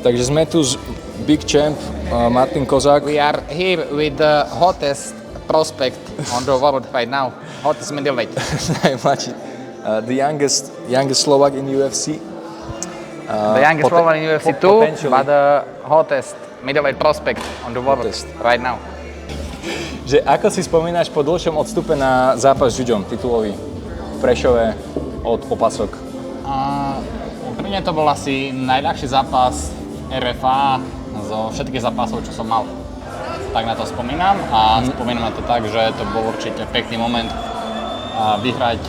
Takže sme tu s Big Champ, Martin Kozák. We are here with the hottest prospect on the world right now, hottest middleweight. Najmladší. The youngest Slovak in UFC. The youngest Slovak in UFC too, but the hottest middleweight prospect on the world right now. Že ako si spomínaš po dlhšom odstupe na zápas s Judžom, titulový v Prešove od opasok? Pre mňa to bol asi najľahší zápas RFA zo všetkých zápasov, čo som mal. Tak na to spomínam a spomínam na to tak, že to bol určite pekný moment vyhrať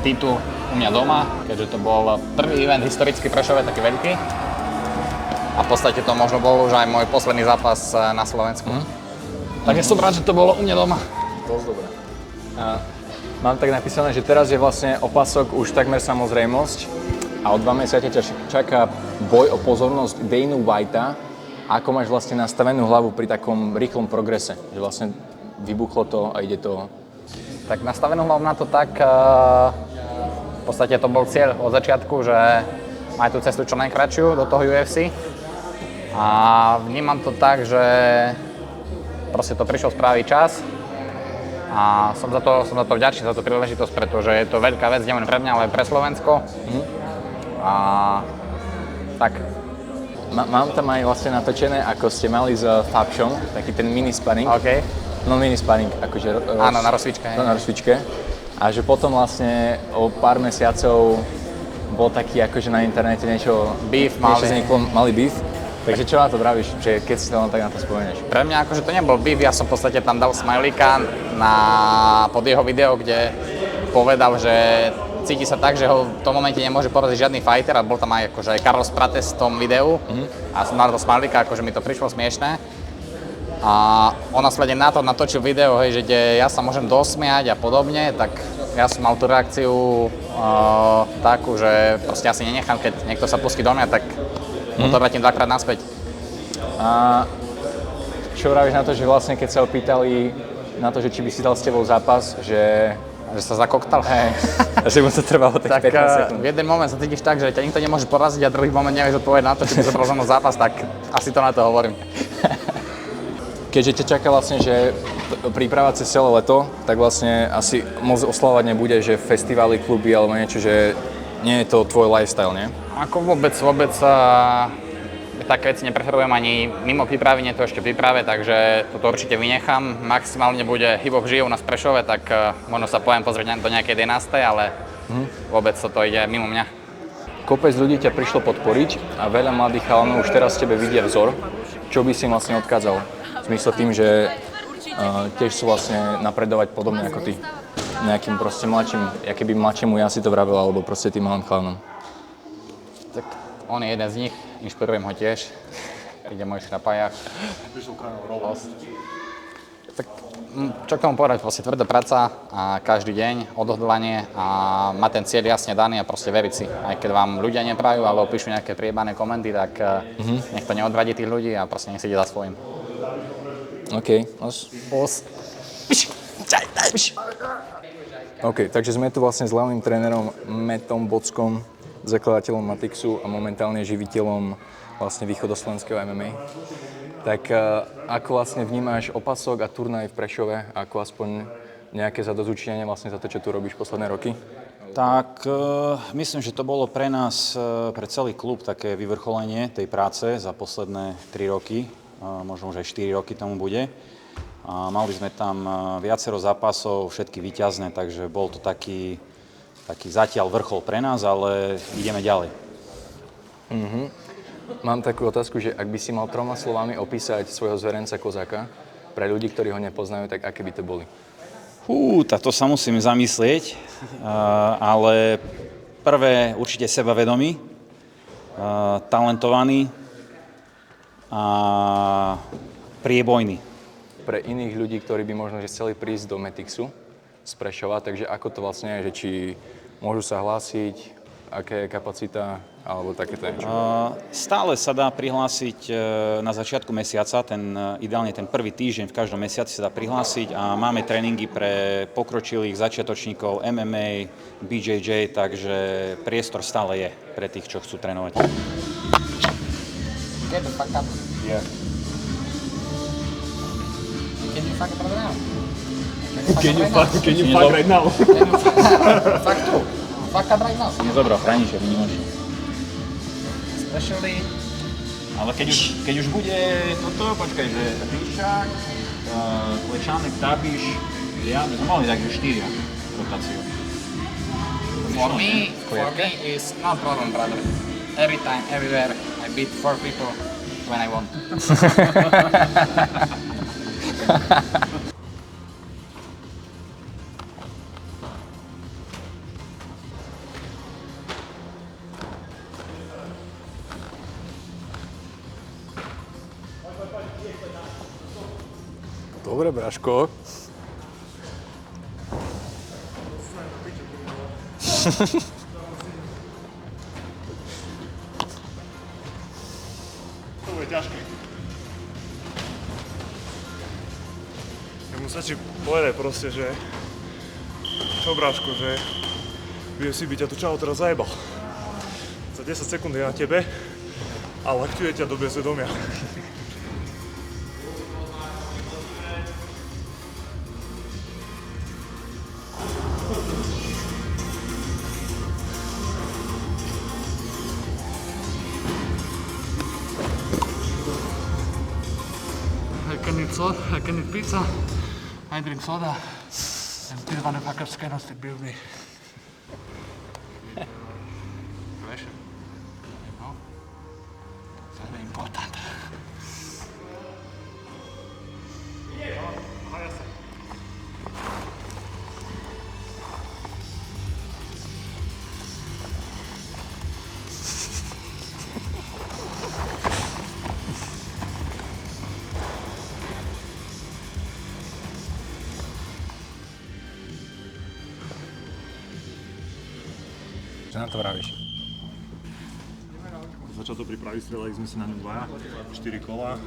titul u mňa doma, keďže to bol prvý event historicky v Prešove, taký veľký. A v podstate to možno bol už aj môj posledný zápas na Slovensku. Takže som rád, že to bolo u mňa doma. Dosť dobré. Mám tak napísané, že teraz je vlastne opasok už takmer samozrejmosť a o 2 mesiace ťa čaká boj o pozornosť Dana Whitea. Ako máš vlastne nastavenú hlavu pri takom rýchlom progrese? Že vlastne vybuchlo to a ide to... Tak nastavenú hlavu na to tak, v podstate to bol cieľ od začiatku, že mať tú cestu čo najkratšiu do toho UFC. A vnímam to tak, že proste to prišiel správny čas. A som za to vďačný, za tú príležitosť, pretože je to veľká vec, nielen pre mňa, ale aj pre Slovensko. A tak. Mám tam aj vlastne natočené, ako ste mali s Fabšom, taký ten mini sparring. OK. No mini sparring, akože... Áno, na rozcvičke. Na rozcvičke. A že potom vlastne o pár mesiacov bol taký akože na internete niečo... Beef malý beef. Takže čo na to vravíš, že keď si to len tak na to spomenieš? Pre mňa akože to nebol beef, ja som v podstate tam dal smajlíka pod jeho video, kde povedal, že cíti sa tak, že ho v tom momente nemôže poraziť žiadny fighter a bol tam aj akože aj Carlos Prates v tom videu a som dal to smajlíka, akože mi to prišlo smiešné. A on následne na to natočil video, hej, že kde ja sa môžem dosmiať a podobne, tak ja som mal tú reakciu takú, že proste asi nenechám, keď niekto sa pustí do mňa, tak to vrátim 2-krát naspäť. A čo vravíš na to, že vlastne keď sa opýtali na to, že či by si dal s tebou zápas, že sa zakoktal? Hej, že mu to trvalo tak 15 sekúnd. V jeden moment sa cítiš tak, že ťa nikto nemôže poraziť a druhý moment nevieš odpovedať na to, či by zobral so mnou zápas, tak asi to na to hovorím. Keďže ťa čaká vlastne, že príprava cez celé leto, tak vlastne asi moc oslavovať nebude, že festivály, kluby alebo niečo, že nie je to tvoj lifestyle, nie? Ako vôbec také veci nepreferujem ani mimo prípravy, nie to ešte príprave, takže toto určite vynechám. Maximálne bude hip-hop žije u nás v Prešove, tak možno sa pojem pozrieť do nejakej 11. ale vôbec toto ide mimo mňa. Kopec ľudí ťa prišlo podporiť a veľa mladých chalanov už teraz tebe vidia vzor. Čo by si vlastne odkázal? V zmysle tým, že tiež sú vlastne napredovať podobne ako ty. Nejakým proste mladším, akéby mladšiemu ja si to vravel, alebo proste tým malým chalanom. Tak on je jeden z nich, inšpirujem ho tiež. Ide môj šrapajak. Tak čo k tomu povedať, proste tvrdá práca a každý deň, odhodlanie a má ten cieľ jasne daný a proste veriť si. Aj keď vám ľudia neprajú, alebo píšu nejaké priebané komenty, tak nech to neodvadí tých ľudí a proste nech si ide za svojím. OK. OK, takže sme tu vlastne s hlavným trénerom Mattom Bockom, zakladateľom Matixu a momentálne živiteľom vlastne východoslovenského MMA. Tak ako vlastne vnímáš opasok a turnaj v Prešove, ako aspoň nejaké zadozučinenie vlastne za to, čo tu robíš posledné roky? Tak myslím, že to bolo pre nás, pre celý klub také vyvrcholenie tej práce za posledné 3 roky, možno už aj 4 roky tomu bude. A mali sme tam viacero zápasov, všetky víťazné, takže bol to taký zatiaľ vrchol pre nás, ale ideme ďalej. Mám takú otázku, že ak by si mal 3 slovami opísať svojho zverenca Kozáka, pre ľudí, ktorí ho nepoznajú, tak aké by to boli? Tak to sa musím zamyslieť, ale prvé určite sebavedomý, talentovaný a priebojný. Pre iných ľudí, ktorí by možno že chceli prísť do Matixu z Prešova, takže ako to vlastne je, že či môžu sa hlásiť, aká je kapacita, alebo takéto niečo? Stále sa dá prihlásiť na začiatku mesiaca, ideálne ten prvý týždeň v každom mesiaci sa dá prihlásiť a máme tréningy pre pokročilých začiatočníkov MMA, BJJ, takže priestor stále je pre tých, čo chcú trénovať. get the fuck up. Yeah. Can you fuck it right now? Can you Can fuck you right now? Can you fuck too? Fuck up right now. Si nezobral chrániče, vynimočne. Especially... Ale keď už bude toto, počkaj, že Ríšak, Klečánek, Tabiš, ja by sme mali tak, že 4 rotáciu. For me is no problem, brother. Every time, everywhere, I beat 4 people when I want. Dobre, Braško. To bude ťažké. Ja mu stačí povedať proste, že čo Bráško, že UFC by ťa tu čau teraz zajebal. Za 10 sekúnd je na tebe a lakťuje ťa do bezvedomia. I can eat pizza, I drink soda, and these motherfuckers cannot beat me. Pressure, you know, it's very important. Čo na to vravíš? Začal to pripraviť, strelali sme si na ňu 4 kola.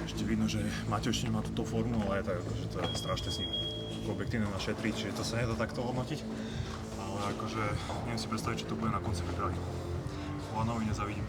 Ešte vidno, že Maťo ešte nemá túto formu, ale je tak, že to je strašne s ním objektívne našetriť, čiže to sa nedá takto hodnotiť. Ale akože neviem si predstaviť, čo to bude na konci prípravy. Hovanovi nezavidím.